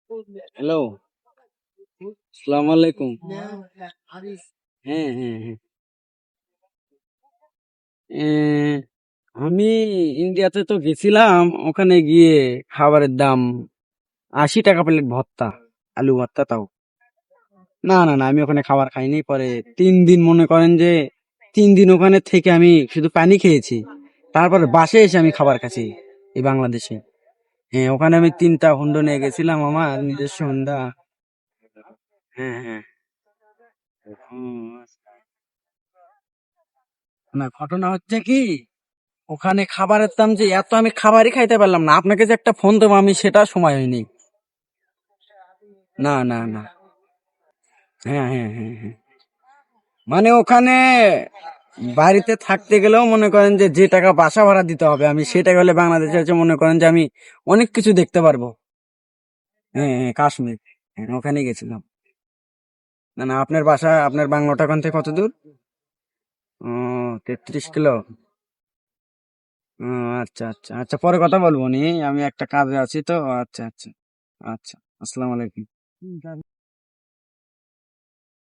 Hello, আসসালামু আলাইকুম। হ্যাঁ, হ্যাঁ, হ্যাঁ। আমি ইন্ডিয়াতে তো গেছিলাম, ওখানে গিয়ে খাবারের দাম 80 টাকা প্লেট ভর্তা, আলু ভর্তা তাও। না, না, না, আমি ওখানে খাবার খাইনি। পরে 3 দিন মনে করেন যে 3 দিন ওখানে থেকে আমি শুধু পানি খেয়েছি। তারপরে বাসে এসে আমি খাবার খাচ্ছি এই বাংলাদেশে। হ্যাঁ, ওখানে আমি 3টা হুন্ডা নিয়ে গেছিলাম, আমার নিজস্ব হুন্ডা। হ্যাঁ, হ্যাঁ। হুম, না, ঘটনা হচ্ছে কি, ওখানে খাবারের দাম যে এত, আমি খাবারই খাইতে পারলাম না। আপনাকে যে একটা ফোন দেবো আমি, সেটা সময় হয়নি। না, না, না। হ্যাঁ, হ্যাঁ, হ্যাঁ, হ্যাঁ। মানে ওখানে বাড়িতে থাকতে গেলেও মনে করেন যে যে টাকা বাসা ভাড়া দিতে হবে, আমি সেটা হলে বাংলাদেশে হচ্ছে মনে করেন যে আমি অনেক কিছু দেখতে পারবো। হ্যাঁ, হ্যাঁ, কাশ্মীর। হ্যাঁ, ওখানে গেছিলাম। না, না, আপনার বাসা, আপনার বাংলোটা ওখান থেকে কত দূর? ও, 33 কিলো। ও, আচ্ছা, আচ্ছা, আচ্ছা, পরে কথা বলবো নি, আমি একটা কাজে আছি তো। আচ্ছা, আচ্ছা, আচ্ছা। আসসালামু আলাইকুম।